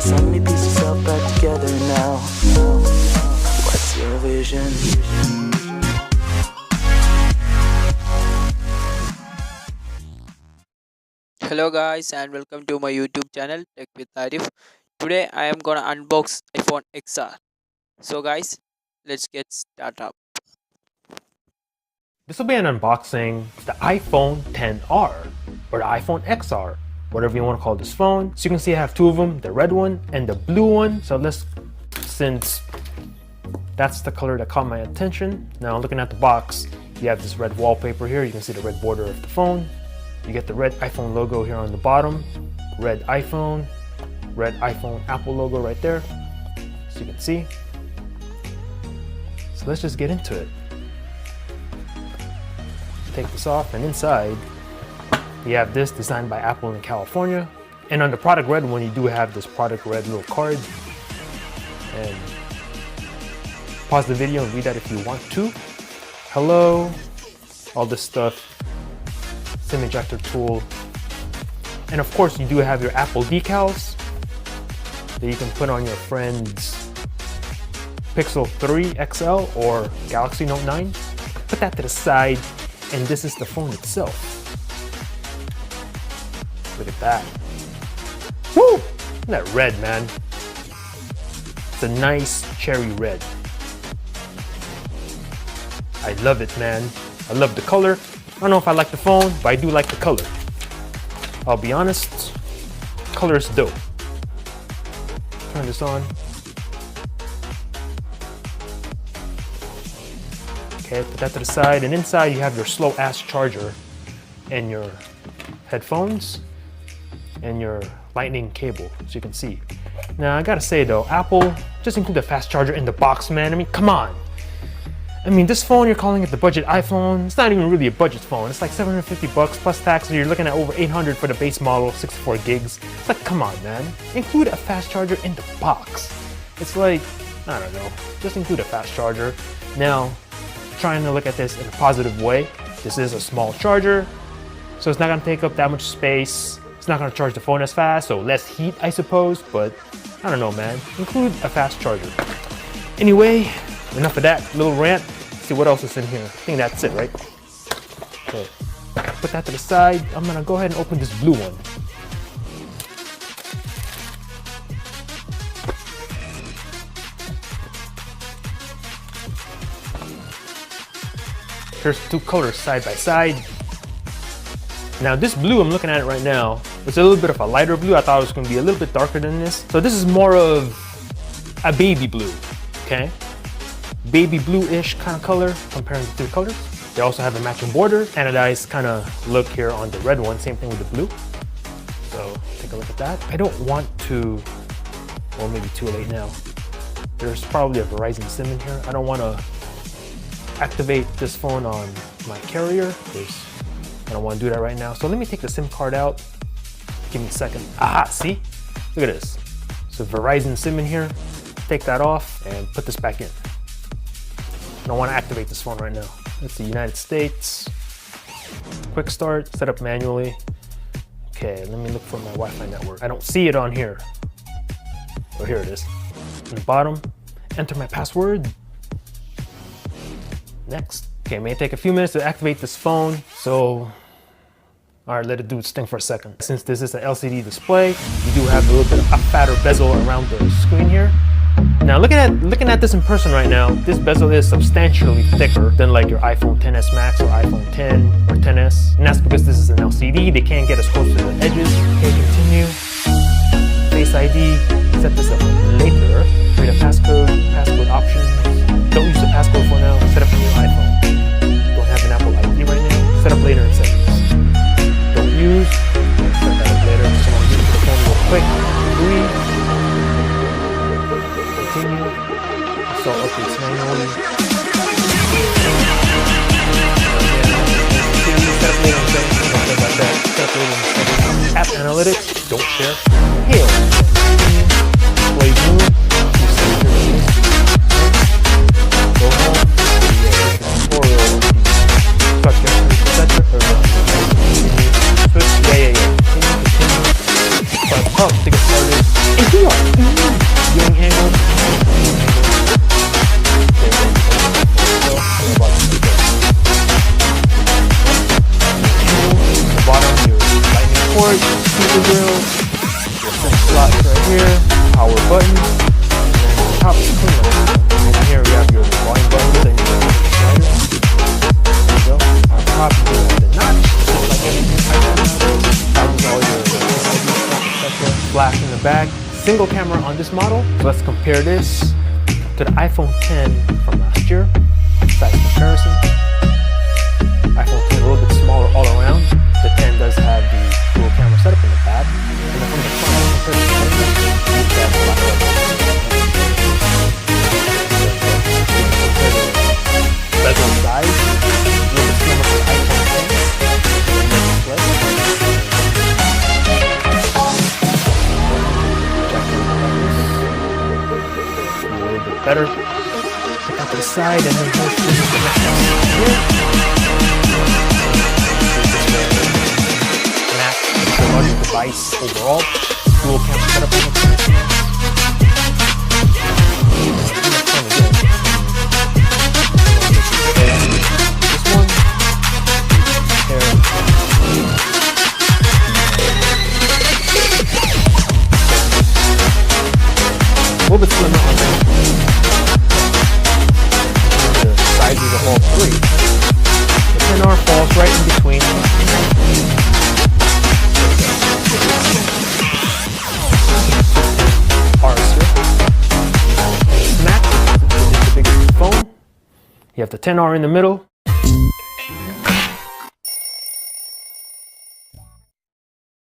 So many pieces all back together now. What's your vision? Hello guys and welcome to my YouTube channel Tech with Arif. Today I am gonna unbox iPhone XR. So guys, let's get started. This will be an unboxing of the iPhone XR or the iPhone XR, whatever you want to call this phone. So you can see I have two of them, the red one and the blue one. So since that's the color that caught my attention. Now looking at the box, you have this red wallpaper here. You can see the red border of the phone. You get the red iPhone logo here on the bottom, red iPhone Apple logo right there, so you can see. So let's just get into it. Take this off, and inside you have this designed by Apple in California. And on the product red one, you do have this product red little card. And pause the video and read that if you want to. Hello, all this stuff. SIM ejector tool, and of course you do have your Apple decals that you can put on your friend's Pixel 3 XL or Galaxy Note 9. Put that to the side, and this is the phone itself. Look at that. Woo! Look at that red, man. It's a nice cherry red. I love it, man. I love the color. I don't know if I like the phone, but I do like the color. I'll be honest, color is dope. Turn this on. Okay, put that to the side, and inside you have your slow ass charger and your headphones and your lightning cable, so you can see. Now I gotta say though, Apple just include the fast charger in the box, man. I mean, come on. I mean, this phone, you're calling it the budget iPhone. It's not even really a budget phone. It's like 750 bucks plus tax, so you're looking at over 800 for the base model, 64 gigs. It's like, come on, man. Include a fast charger in the box. It's like, I don't know, just include a fast charger. Now, trying to look at this in a positive way, this is a small charger, so it's not gonna take up that much space. It's not gonna charge the phone as fast, so less heat, I suppose, but I don't know, man. Include a fast charger. Anyway, enough of that little rant. Let's see what else is in here. I think that's it, right? Okay. Put that to the side. I'm gonna go ahead and open this blue one. Here's two colors side by side. Now this blue, I'm looking at it right now. It's a little bit of a lighter blue. I thought it was gonna be a little bit darker than this. So this is more of a baby blue, okay? Baby blue-ish kind of color comparing the two colors. They also have a matching border, anodized kind of look here on the red one, same thing with the blue. So take a look at that. I don't want to, well, maybe too late now. There's probably a Verizon SIM in here. I don't want to activate this phone on my carrier because I don't want to do that right now. So let me take the SIM card out. Give me a second. Ah, see? Look at this. So Verizon SIM in here. Take that off and put this back in. I don't want to activate this phone right now. It's the United States. Quick start, set up manually. Okay, let me look for my Wi-Fi network. I don't see it on here. Oh, here it is. On the bottom, enter my password. Next. Okay, it may take a few minutes to activate this phone, so all right, let it do its thing for a second. Since this is an LCD display, you do have a little bit of a fatter bezel around the screen here. Now looking at this in person right now, this bezel is substantially thicker than like your iPhone XS Max or iPhone X or XS. And that's because this is an LCD, they can't get as close to the edges. Okay, continue. Face ID, set this up later. Create a passcode options. Don't use the passcode for now, set up a new iPhone. Don't have an Apple ID right now, set up later in settings. Don't use, set that up later. So I'm gonna get into the phone real quick. Continue. Install updates manually. Set up later in settings. Don't care about that. Set up later in settings. App analytics. Don't share. Hail. Display view. right here, power button, and then on top is clean light. And here we have your volume button and your slider. There you go. On top you have the notch, just like everything iPhone nowadays. Has all your etc. Flash in the back. Single camera on this model. So let's compare this to the iPhone 10 from last year. Size comparison. iPhone 10 a little bit smaller all around. The 10 does have the dual camera setup in the back. And then from the front, compared to the 10, that's a lot better. Bezel size, a little bit slimmer for the iPhone 10. A little bit better. Look out to the side, and then here's the next one. Max, the larger device overall. Dual camera setup on the this one. A little bit slimmer on them. The sizes of all three. The 10R falls right in between. Max is the biggest phone. You have the 10R in the middle.